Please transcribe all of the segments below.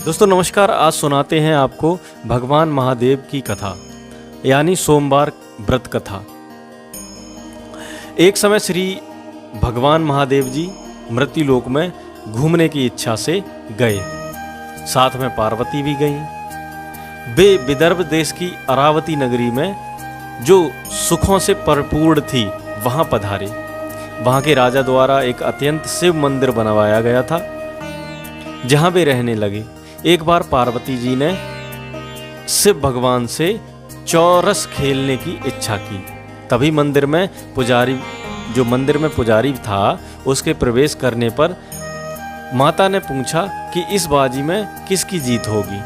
दोस्तों नमस्कार। आज सुनाते हैं आपको भगवान महादेव की कथा यानी सोमवार व्रत कथा। एक समय श्री भगवान महादेव जी मृत्युलोक में घूमने की इच्छा से गए, साथ में पार्वती भी गईं। वे विदर्भ देश की अरावती नगरी में जो सुखों से परिपूर्ण थी वहां पधारे। वहां के राजा द्वारा एक अत्यंत शिव मंदिर बनवाया गया था जहां वे रहने लगे। एक बार पार्वती जी ने शिव भगवान से चौरस खेलने की इच्छा की। तभी मंदिर में पुजारी था उसके प्रवेश करने पर माता ने पूछा कि इस बाजी में किसकी जीत होगी।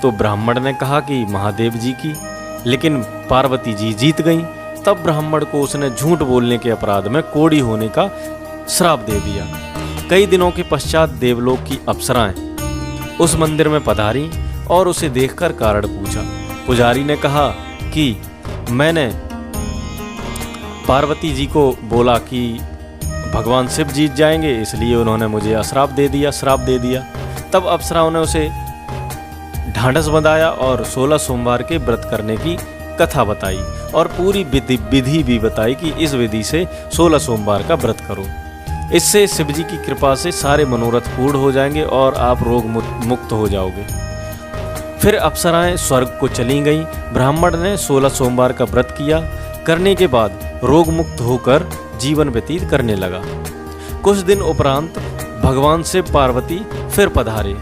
तो ब्राह्मण ने कहा कि महादेव जी की, लेकिन पार्वती जी जीत गईं। तब ब्राह्मण को उसने झूठ बोलने के अपराध में कोढ़ी होने का श्राप दे दिया। कई दिनों के पश्चात देवलोक की अप्सराएं उस मंदिर में पधारी और उसे देखकर कारण पूछा। पुजारी ने कहा कि मैंने पार्वती जी को बोला कि भगवान शिव जीत जाएंगे, इसलिए उन्होंने मुझे श्राप दे दिया। तब अप्सराओं ने उसे ढांढस बंधाया और 16 सोमवार के व्रत करने की कथा बताई और पूरी विधि भी बताई कि इस विधि से 16 सोमवार का व्रत करो। इससे शिव जी की कृपा से सारे मनोरथ पूर्ण हो जाएंगे और आप रोग मुक्त हो जाओगे। फिर अप्सराएं स्वर्ग को चली गईं। ब्राह्मण ने 16 सोमवार का व्रत किया। करने के बाद रोग मुक्त होकर जीवन व्यतीत करने लगा। कुछ दिन उपरांत भगवान से पार्वती फिर पधारे।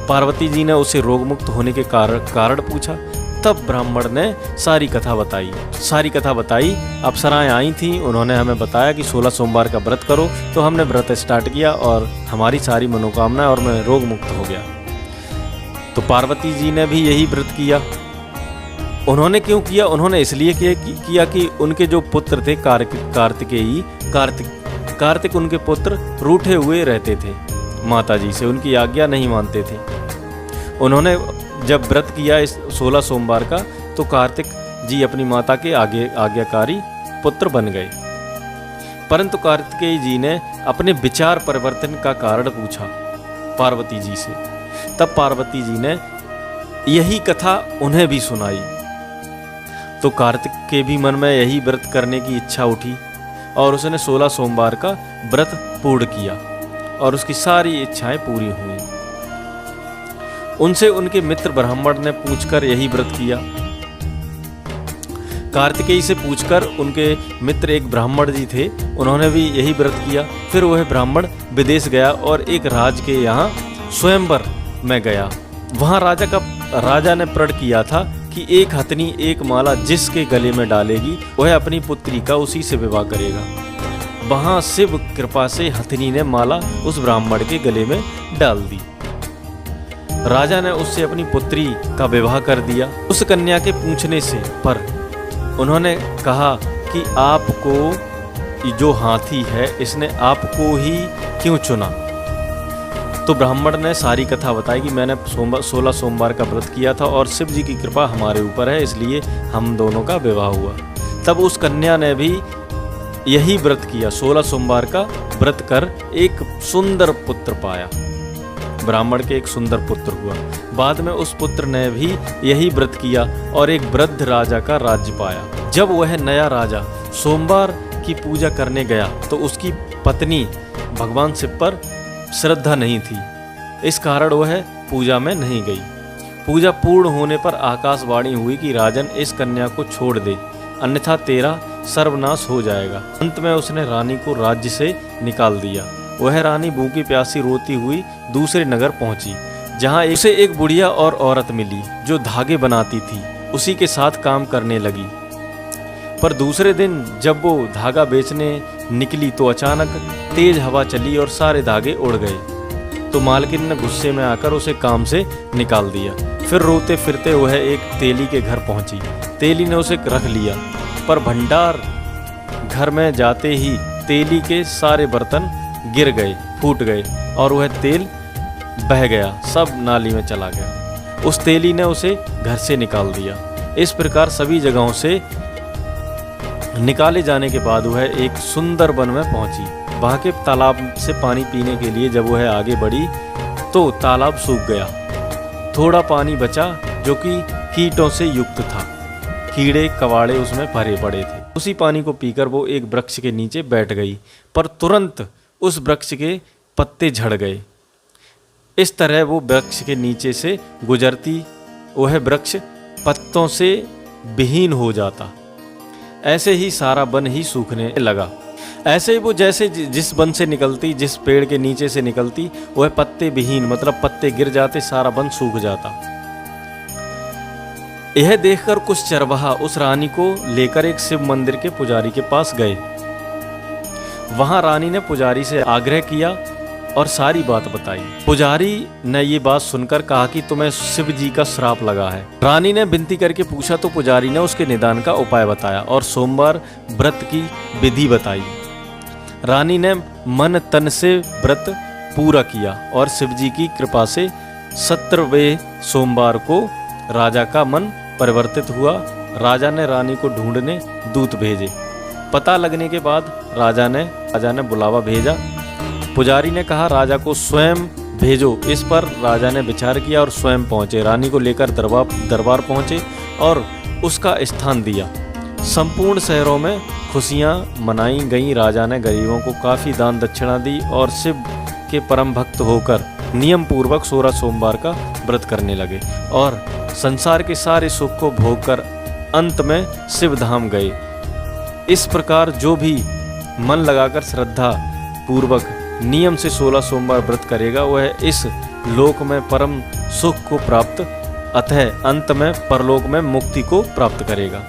पार्वती जी ने उसे रोग मुक्त होने के कारण पूछा। तब ब्राह्मण ने सारी कथा बताई। अप्सराएं आई थीं, उन्होंने हमें बताया कि 16 सोमवार का व्रत करो। तो हमने व्रत स्टार्ट किया और हमारी सारी मनोकामनाएं और मैं रोग मुक्त हो गया। तो पार्वती जी ने भी यही व्रत किया। उन्होंने क्यों किया? उन्होंने इसलिए किया कि उनके जो पुत्र थे कार्तिक उनके पुत्र रूठे हुए रहते थे, माता जी से उनकी आज्ञा नहीं मानते थे। उन्होंने जब व्रत किया इस 16 सोमवार का तो कार्तिक जी अपनी माता के आज्ञाकारी पुत्र बन गए। परंतु कार्तिकेय जी ने अपने विचार परिवर्तन का कारण पूछा पार्वती जी से। तब पार्वती जी ने यही कथा उन्हें भी सुनाई। तो कार्तिक के भी मन में यही व्रत करने की इच्छा उठी और उसने 16 सोमवार का व्रत पूर्ण किया और उसकी सारी इच्छाएं पूरी हुई। उनसे उनके मित्र ब्राह्मण ने पूछकर यही व्रत किया। कार्तिकेय से पूछकर उनके मित्र एक ब्राह्मण जी थे, उन्होंने भी यही व्रत किया। फिर वह ब्राह्मण विदेश गया और एक राज के यहाँ स्वयंवर में गया। वहाँ राजा ने प्रण किया था कि एक हथनी एक माला जिसके गले में डालेगी वह अपनी पुत्री का उसी से विवाह करेगा। वहाँ शिव कृपा से हथनी ने माला उस ब्राह्मण के गले में डाल दी। राजा ने उससे अपनी पुत्री का विवाह कर दिया। उस कन्या के पूछने से पर उन्होंने कहा कि आपको जो हाथी है इसने आपको ही क्यों चुना। तो ब्राह्मण ने सारी कथा बताई कि मैंने 16 सोमवार का व्रत किया था और शिव जी की कृपा हमारे ऊपर है, इसलिए हम दोनों का विवाह हुआ। तब उस कन्या ने भी यही व्रत किया, 16 सोमवार का व्रत कर एक सुंदर पुत्र पाया। ब्राह्मण के एक सुंदर पुत्र हुआ। बाद में उस पुत्र ने भी यही व्रत किया और एक वृद्ध राजा का राज्य पाया। जब वह नया राजा सोमवार की पूजा करने गया तो उसकी पत्नी भगवान शिव पर श्रद्धा नहीं थी, इस कारण वह पूजा में नहीं गई। पूजा पूर्ण होने पर आकाशवाणी हुई कि राजन इस कन्या को छोड़ दे, अन्यथा तेरा सर्वनाश हो जाएगा। अंत में उसने रानी को राज्य से निकाल दिया। वह रानी भूखी प्यासी रोती हुई दूसरे नगर पहुंची, जहां उसे एक बुढ़िया और औरत मिली जो धागे बनाती थी। उसी के साथ काम करने लगी। पर दूसरे दिन जब वो धागा बेचने निकली तो अचानक तेज हवा चली और सारे धागे उड़ गए। तो मालकिन ने गुस्से में आकर उसे काम से निकाल दिया। फिर रोते फिरते वह एक तेली के घर पहुंची। तेली ने उसे रख लिया, पर भंडार घर में जाते ही तेली के सारे बर्तन गिर गए, फूट गए और वह तेल बह गया, सब नाली में चला गया। उस तेली ने उसे घर से निकाल दिया। इस प्रकार सभी जगहों से निकाले जाने के बाद वह एक सुंदर वन में पहुंची। वहाँ के तालाब से पानी पीने के लिए जब वह आगे बढ़ी तो तालाब सूख गया थोड़ा पानी बचा जो कि कीटों से युक्त था, कीड़े कवाड़े उसमें भरे पड़े थे। उसी पानी को पीकर वो एक वृक्ष के नीचे बैठ गई, पर तुरंत उस वृक्ष के पत्ते झड़ गए। इस तरह वो वृक्ष के नीचे से गुजरती, वह वृक्ष पत्तों से विहीन हो जाता। ऐसे ही सारा वन ही सूखने लगा। ऐसे ही वो जैसे जिस वन से निकलती, जिस पेड़ के नीचे से निकलती, वह पत्ते विहीन, मतलब पत्ते गिर जाते, सारा वन सूख जाता। यह देखकर कुछ चरवाहा उस रानी को लेकर एक शिव मंदिर के पुजारी के पास गए। वहां रानी ने पुजारी से आग्रह किया और सारी बात बताई। पुजारी ने ये बात सुनकर कहा कि तुम्हें शिव जी का श्राप लगा है। रानी ने विनती करके पूछा तो पुजारी ने उसके निदान का उपाय बताया और सोमवार व्रत की विधि बताई। रानी ने मन तन से व्रत पूरा किया और शिव जी की कृपा से 17वें सोमवार को राजा का मन परिवर्तित हुआ। राजा ने रानी को ढूंढने दूत भेजे। पता लगने के बाद राजा ने बुलावा भेजा। पुजारी ने कहा राजा को स्वयं भेजो। इस पर राजा ने विचार किया और स्वयं पहुंचे। रानी को लेकर दरबार पहुंचे और उसका स्थान दिया। संपूर्ण शहरों में खुशियां मनाई गईं। राजा ने गरीबों को काफ़ी दान दक्षिणा दी और शिव के परम भक्त होकर नियम पूर्वक 16 सोमवार का व्रत करने लगे और संसार के सारे सुख को भोगकर अंत में शिव धाम गए। इस प्रकार जो भी मन लगाकर श्रद्धा पूर्वक नियम से 16 सोमवार व्रत करेगा वह इस लोक में परम सुख को प्राप्त, अतः अंत में परलोक में मुक्ति को प्राप्त करेगा।